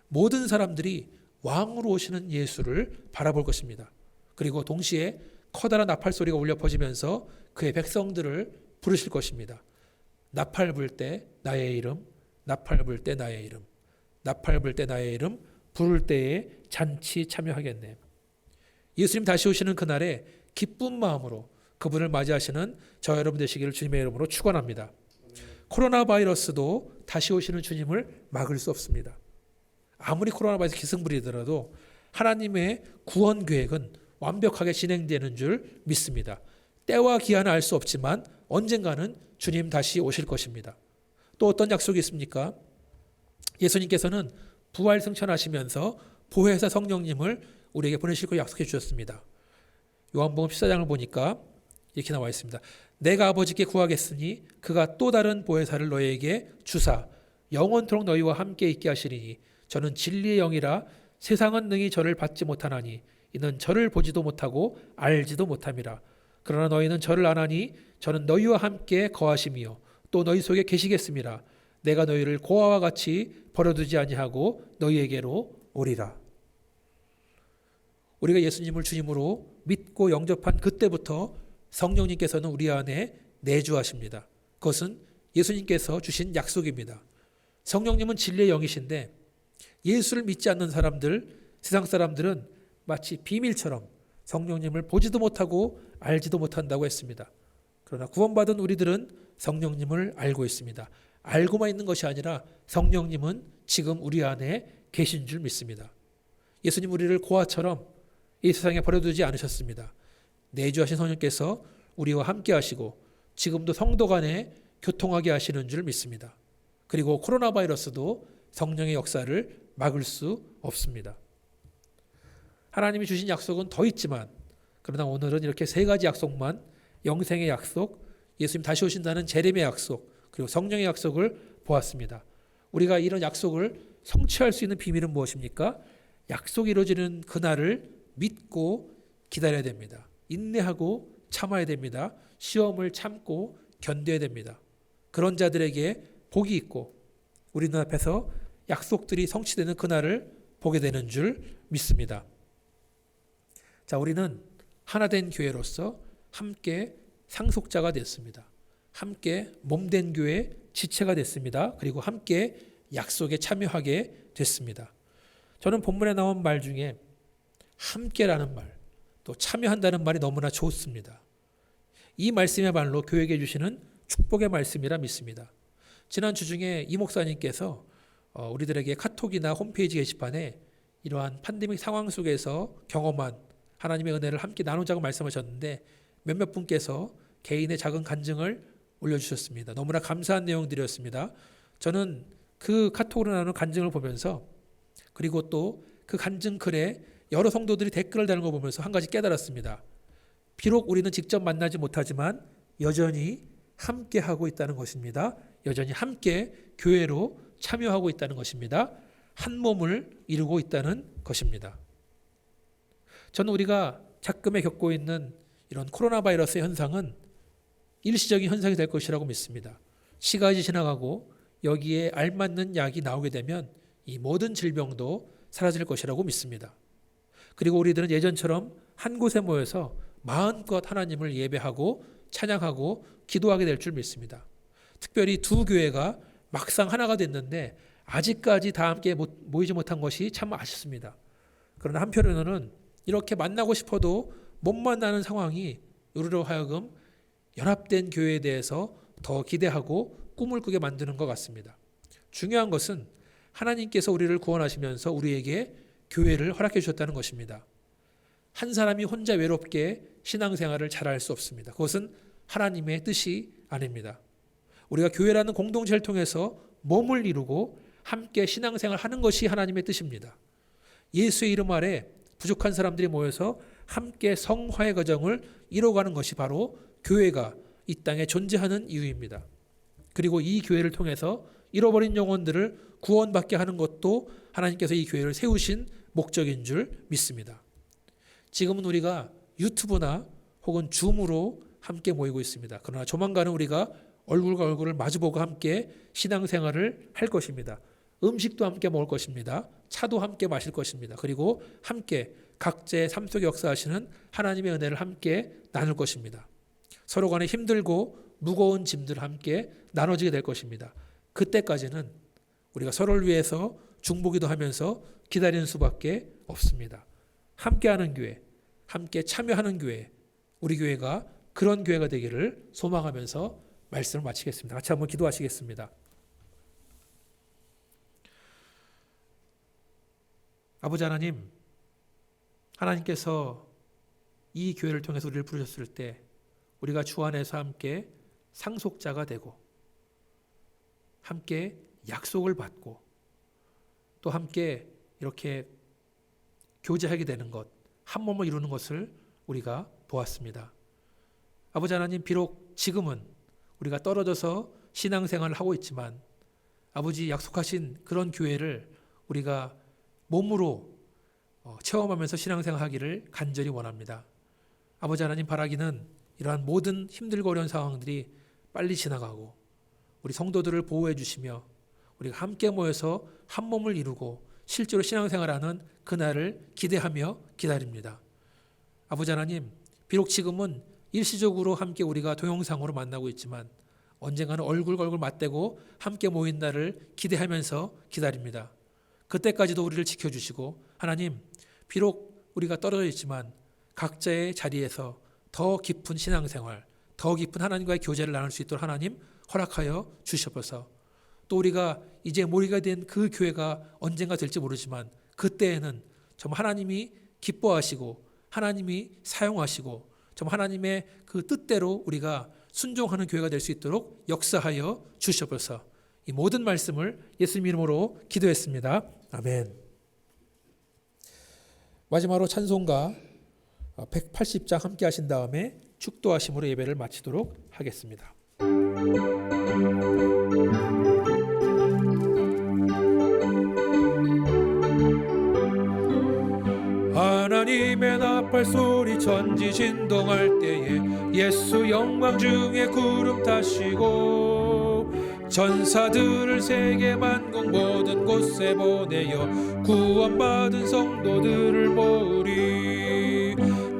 모든 사람들이 왕으로 오시는 예수를 바라볼 것입니다. 그리고 동시에 커다란 나팔 소리가 울려 퍼지면서 그의 백성들을 부르실 것입니다. 나팔 불 때 나의 이름, 나팔 불 때 나의 이름, 나팔 불 때 나의 이름, 부를 때에 잔치 참여하겠네. 예수님 다시 오시는 그날에 기쁜 마음으로 그분을 맞이하시는 저 여러분 되시기를 주님의 이름으로 축원합니다. 코로나 바이러스도 다시 오시는 주님을 막을 수 없습니다. 아무리 코로나 바이러스 기승부리더라도 하나님의 구원 계획은 완벽하게 진행되는 줄 믿습니다. 때와 기한은 알 수 없지만 언젠가는 주님 다시 오실 것입니다. 또 어떤 약속이 있습니까? 예수님께서는 부활 승천하시면서 보혜사 성령님을 우리에게 보내실 걸 약속해 주셨습니다. 요한복음 14장을 보니까 이렇게 나와 있습니다. 내가 아버지께 구하겠으니 그가 또 다른 보혜사를 너희에게 주사 영원토록 너희와 함께 있게 하시리니 저는 진리의 영이라 세상은 능히 저를 받지 못하나니 이는 저를 보지도 못하고 알지도 못함이라. 그러나 너희는 저를 아나니 저는 너희와 함께 거하심이요 또 너희 속에 계시겠음이라. 내가 너희를 고아와 같이 버려두지 아니하고 너희에게로 오리라. 우리가 예수님을 주님으로 믿고 영접한 그때부터 성령님께서는 우리 안에 내주하십니다. 그것은 예수님께서 주신 약속입니다. 성령님은 진리의 영이신데 예수를 믿지 않는 사람들, 세상 사람들은 마치 비밀처럼 성령님을 보지도 못하고 알지도 못한다고 했습니다. 그러나 구원받은 우리들은 성령님을 알고 있습니다. 알고만 있는 것이 아니라 성령님은 지금 우리 안에 계신 줄 믿습니다. 예수님 우리를 고아처럼 이 세상에 버려두지 않으셨습니다. 내주하신 성령께서 우리와 함께 하시고 지금도 성도 간에 교통하게 하시는 줄 믿습니다. 그리고 코로나 바이러스도 성령의 역사를 막을 수 없습니다. 하나님이 주신 약속은 더 있지만 그러나 오늘은 이렇게 세 가지 약속만, 영생의 약속, 예수님 다시 오신다는 재림의 약속, 그리고 성령의 약속을 보았습니다. 우리가 이런 약속을 성취할 수 있는 비밀은 무엇입니까? 약속이 이루어지는 그날을 믿고 기다려야 됩니다. 인내하고 참아야 됩니다. 시험을 참고 견뎌야 됩니다. 그런 자들에게 복이 있고 우리 눈앞에서 약속들이 성취되는 그날을 보게 되는 줄 믿습니다. 자, 우리는 하나된 교회로서 함께 상속자가 됐습니다. 함께 몸된 교회 지체가 됐습니다. 그리고 함께 약속에 참여하게 됐습니다. 저는 본문에 나온 말 중에 함께라는 말, 또 참여한다는 말이 너무나 좋습니다. 이 말씀이야말로 교회에게 주시는 축복의 말씀이라 믿습니다. 지난 주 중에 이 목사님께서 우리들에게 카톡이나 홈페이지 게시판에 이러한 팬데믹 상황 속에서 경험한 하나님의 은혜를 함께 나누자고 말씀하셨는데 몇몇 분께서 개인의 작은 간증을 올려주셨습니다. 너무나 감사한 내용들이었습니다. 저는 그 카톡으로 나누는 간증을 보면서 그리고 또 그 간증 글에 여러 성도들이 댓글을 다는 거 보면서 한 가지 깨달았습니다. 비록 우리는 직접 만나지 못하지만 여전히 함께하고 있다는 것입니다. 여전히 함께 교회로 참여하고 있다는 것입니다. 한 몸을 이루고 있다는 것입니다. 저는 우리가 작금에 겪고 있는 이런 코로나 바이러스 현상은 일시적인 현상이 될 것이라고 믿습니다. 시간이 지나가고 여기에 알맞는 약이 나오게 되면 이 모든 질병도 사라질 것이라고 믿습니다. 그리고 우리들은 예전처럼 한 곳에 모여서 마음껏 하나님을 예배하고 찬양하고 기도하게 될 줄 믿습니다. 특별히 두 교회가 막상 하나가 됐는데 아직까지 다 함께 모이지 못한 것이 참 아쉽습니다. 그러나 한편으로는 이렇게 만나고 싶어도 못 만나는 상황이 우리로 하여금 연합된 교회에 대해서 더 기대하고 꿈을 꾸게 만드는 것 같습니다. 중요한 것은 하나님께서 우리를 구원하시면서 우리에게 교회를 허락해 주셨다는 것입니다. 한 사람이 혼자 외롭게 신앙생활을 잘할 수 없습니다. 그것은 하나님의 뜻이 아닙니다. 우리가 교회라는 공동체를 통해서 몸을 이루고 함께 신앙생활을 하는 것이 하나님의 뜻입니다. 예수의 이름 아래 부족한 사람들이 모여서 함께 성화의 과정을 이뤄가는 것이 바로 교회가 이 땅에 존재하는 이유입니다. 그리고 이 교회를 통해서 잃어버린 영혼들을 구원받게 하는 것도 하나님께서 이 교회를 세우신 목적인 줄 믿습니다. 지금은 우리가 유튜브나 혹은 줌으로 함께 모이고 있습니다. 그러나 조만간은 우리가 얼굴과 얼굴을 마주보고 함께 신앙생활을 할 것입니다. 음식도 함께 먹을 것입니다. 차도 함께 마실 것입니다. 그리고 함께 각자의 삶 속에 역사하시는 하나님의 은혜를 함께 나눌 것입니다. 서로 간에 힘들고 무거운 짐들을 함께 나눠지게 될 것입니다. 그때까지는 우리가 서로를 위해서 중보기도 하면서 기다리는 수밖에 없습니다. 함께하는 교회, 함께 참여하는 교회, 우리 교회가 그런 교회가 되기를 소망하면서 말씀을 마치겠습니다. 같이 한번 기도하시겠습니다. 아버지 하나님, 하나님께서 이 교회를 통해서 우리를 부르셨을 때 우리가 주 안에서 함께 상속자가 되고 함께 약속을 받고 또 함께 이렇게 교제하게 되는 것, 한 몸을 이루는 것을 우리가 보았습니다. 아버지 하나님, 비록 지금은 우리가 떨어져서 신앙생활을 하고 있지만 아버지 약속하신 그런 교회를 우리가 몸으로 체험하면서 신앙생활하기를 간절히 원합니다. 아버지 하나님, 바라기는 이러한 모든 힘들고 어려운 상황들이 빨리 지나가고 우리 성도들을 보호해 주시며 우리가 함께 모여서 한 몸을 이루고 실제로 신앙생활하는 그날을 기대하며 기다립니다. 아버지 하나님, 비록 지금은 일시적으로 함께 우리가 동영상으로 만나고 있지만 언젠가는 얼굴과 얼굴 맞대고 함께 모인 날을 기대하면서 기다립니다. 그때까지도 우리를 지켜주시고 하나님, 비록 우리가 떨어져 있지만 각자의 자리에서 더 깊은 신앙생활, 더 깊은 하나님과의 교제를 나눌 수 있도록 하나님 허락하여 주시옵소서. 또 우리가 이제 모이게 된 그 교회가 언젠가 될지 모르지만 그때에는 정말 하나님이 기뻐하시고 하나님이 사용하시고 정말 하나님의 그 뜻대로 우리가 순종하는 교회가 될 수 있도록 역사하여 주시옵소서. 이 모든 말씀을 예수님 이름으로 기도했습니다. 아멘. 마지막으로 찬송가 180장 함께 하신 다음에 축도하심으로 예배를 마치도록 하겠습니다. 하나님의 나팔 소리 천지 진동할 때에 예수 영광 중에 구름 타시고 전사들을 세계 만국 모든 곳에 보내어 구원받은 성도들을 모으리.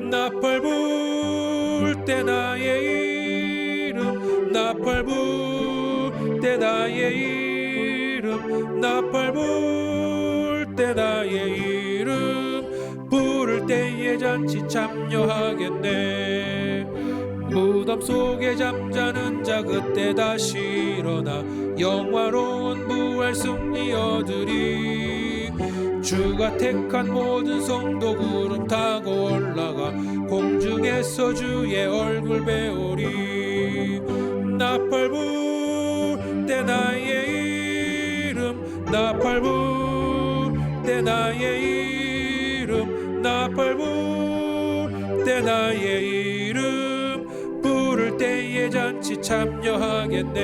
나팔 불 때 나의 이름, 나팔 불 때 나의 이름, 나팔 불 때 나의 이름, 부를 때에 잔치 참여하겠네. 무덤 속에 잠자는 자 그때 다시 일어나 영화로운 부활 승리 얻으리. 주가 택한 모든 성도 구름 타고 올라가 공중에서 주의 얼굴 배우리. 나팔 불 때 나의 이름, 나팔 불 때 나의 이름, 나팔 불 때 나의 이름, 부를 때에 잔치 참여하겠네.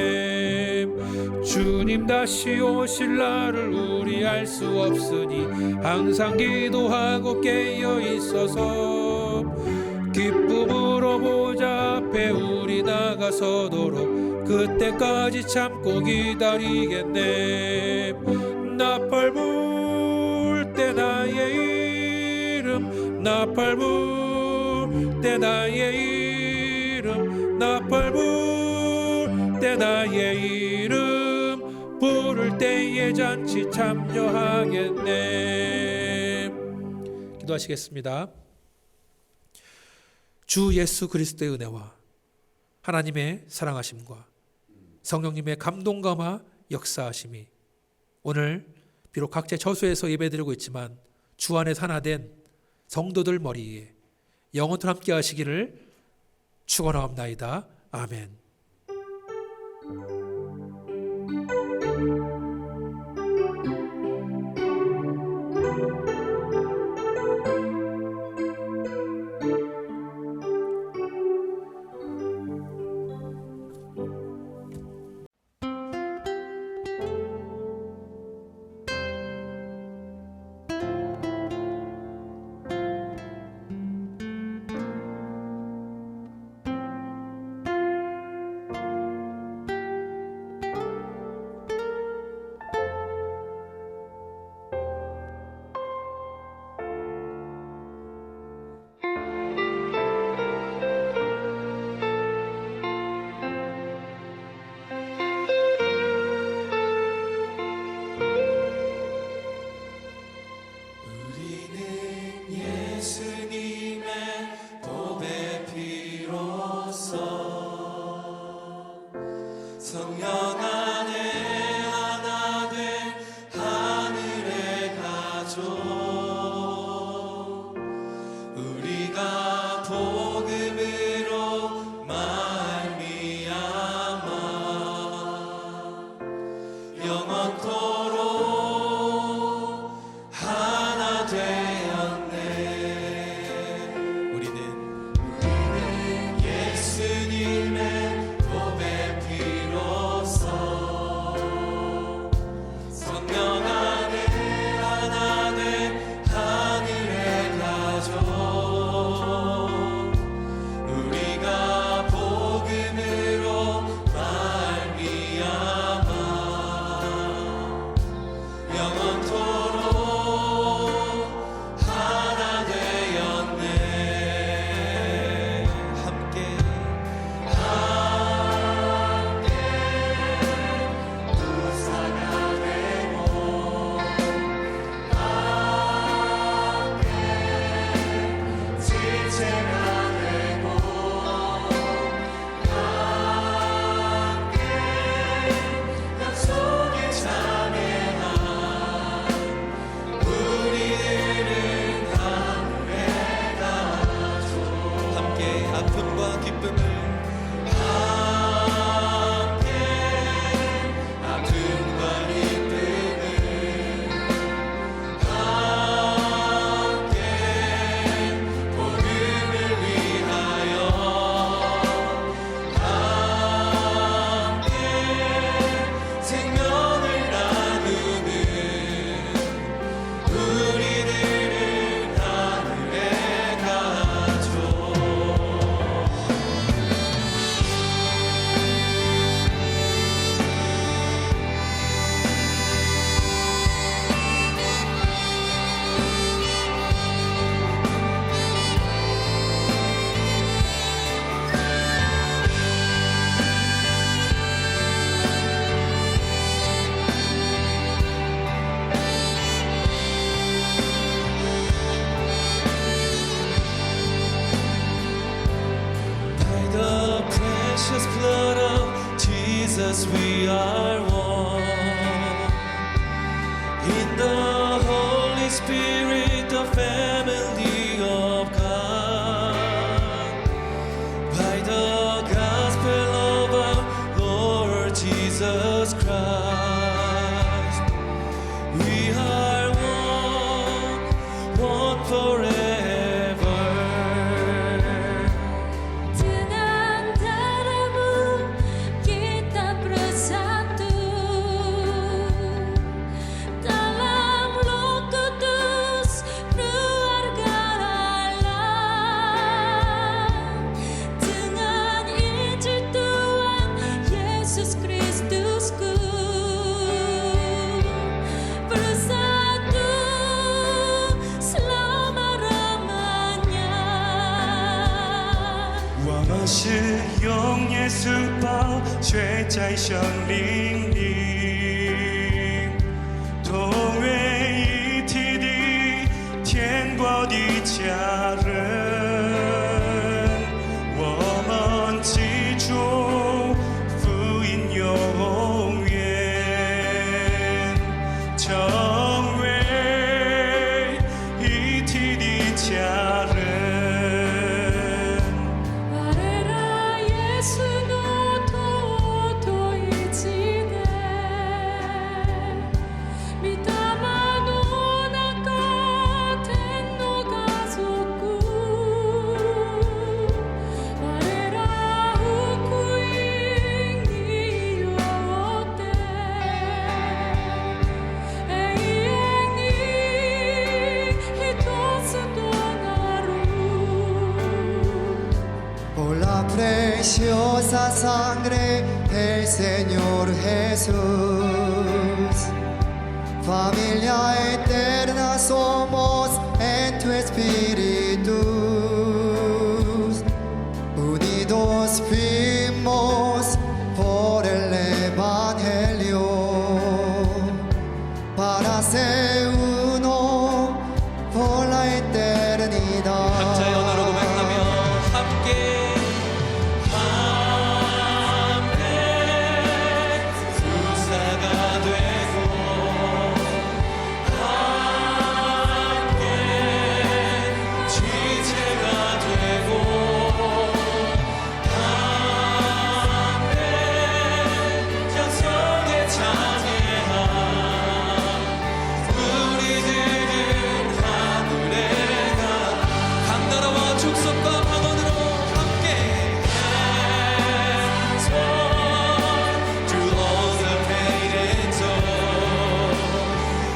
주님 다시 오실 날을 우리 알 수 없으니 항상 기도하고 깨어 있어서 기쁨으로 보좌 앞에 우리 나가서도록 그때까지 참고 기다리겠네. 나팔 불 때 나의 이름, 나팔 불 때 나의 이름, 나팔 불 때 나의 이름, 부를 때에 잔치 참여하겠네. 기도하시겠습니다. 주 예수 그리스도의 은혜와 하나님의 사랑하심과 성령님의 감동감화 역사하심이 오늘 비록 각자 처소에서 예배드리고 있지만 주 안에 하나된 성도들 머리에 영원토록 함께 하시기를 축원하옵나이다. 아멘. 영원토록 하나 되었네. Jesus, we are one. In the Holy Spirit, the family of God. By the gospel of our Lord Jesus Christ, we are one forever. Dengan darahmu kita bersatu dalam Roh Kudus keluarga Allah. Dengan Injil Tuhan Yesus Kristusku bersatu selama-lamanya. 我们是用耶稣宝血在生命里，同为一体的天国的家人。我们记住福音永远，成为一体的家人。 말해라 예수는 도도이지네 믿다만 오나가 텐노가 좋고 말해라 후쿠잉이 요때 에이엥이 히토스도나루 Por la preciosa sangre del Señor Jesús, familia eterna somos en tu espíritu, unidos fuimos por el Evangelio, para ser uno por la eternidad. 각자의 언어로 고백하며 함께 수사가 되고 함께 지체가 되고 함께 약속에 참여한 우리들은 하늘에 가 강나라와 축복과 방언으로 함께 As one through all the pain and sorrow.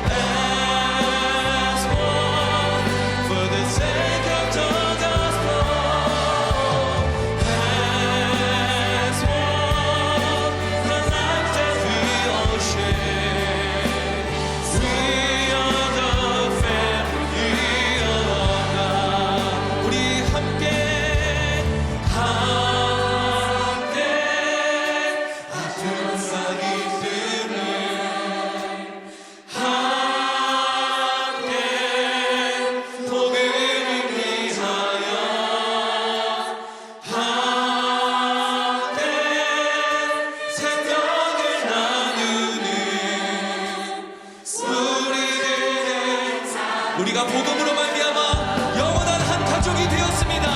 As one for the sake of the gospel. As one the life that we all share. We are the family of God. 우리 함께 아픈 사기들을 함께 복음을 위하여 함께 생명을 나누는 우리가 복음으로 말미암아 영원한 한 가족이 되었습니다.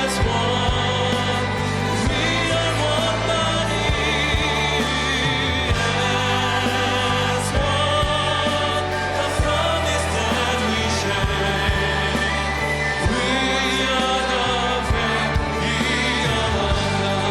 As one, we are one body. As one, the promise that we share. We are the family of God.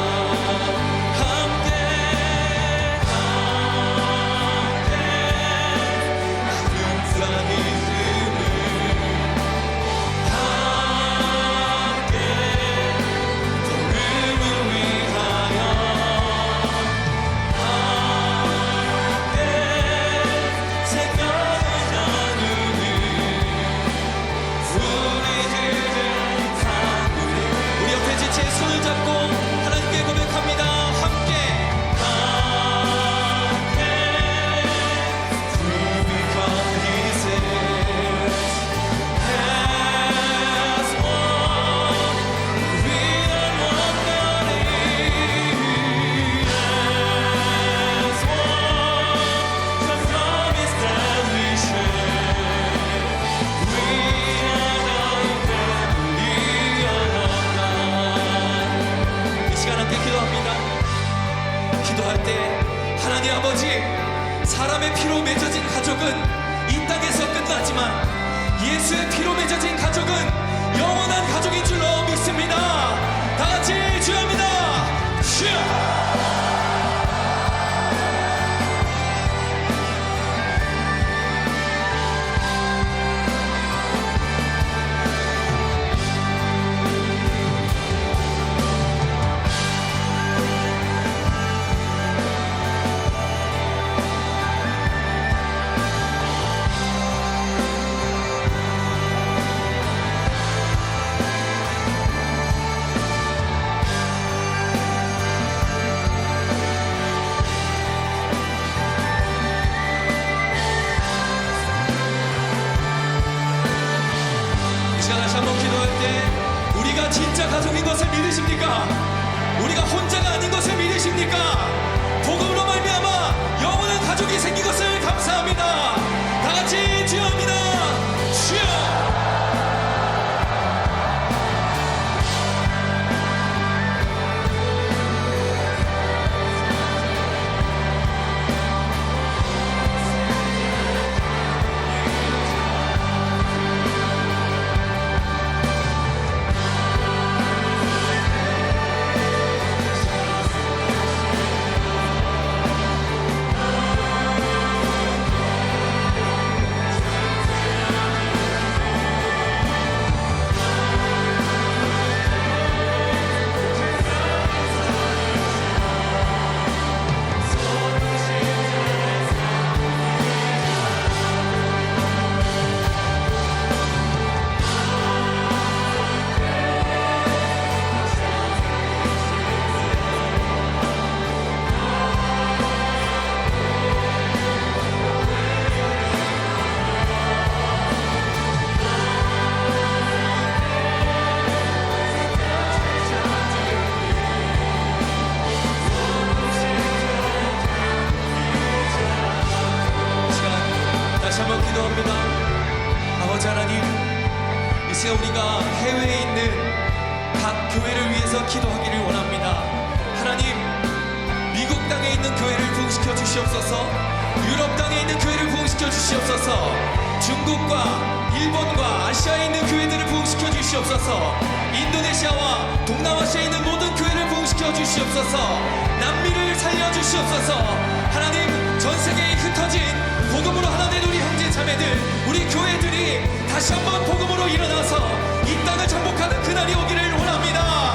기도할 때 하나님 아버지, 사람의 피로 맺어진 가족은 이 땅에서 끝나지만 예수의 피로 맺어진 가족은 영원한 가족인 줄로 믿습니다. 다 같이 주여입니다. 주여. 다시 한번 기도할 때 우리가 진짜 가족인 것을 믿으십니까? 우리가 혼자가 아닌 것을 믿으십니까? 복음으로 말미암아 영원한 가족이 생긴 것을 감사합니다. 다 같이 주여입니다. 주여. 다시 한번 기도합니다. 아버지 하나님, 이 시간 우리가 해외에 있는 각 교회를 위해서 기도하기를 원합니다. 하나님, 미국 땅에 있는 교회를 부흥시켜 주시옵소서. 유럽 땅에 있는 교회를 부흥시켜 주시옵소서. 중국과 일본과 아시아에 있는 교회들을 부흥시켜 주시옵소서. 인도네시아와 동남아시아에 있는 모든 교회를 부흥시켜 주시옵소서. 남미를 살려 주시옵소서. 하나님, 전 세계에 흩어진 복음으로 하나 된 우리 형제 자매들, 우리 교회들이 다시 한번 복음으로 일어나서 이 땅을 정복하는 그날이 오기를 원합니다.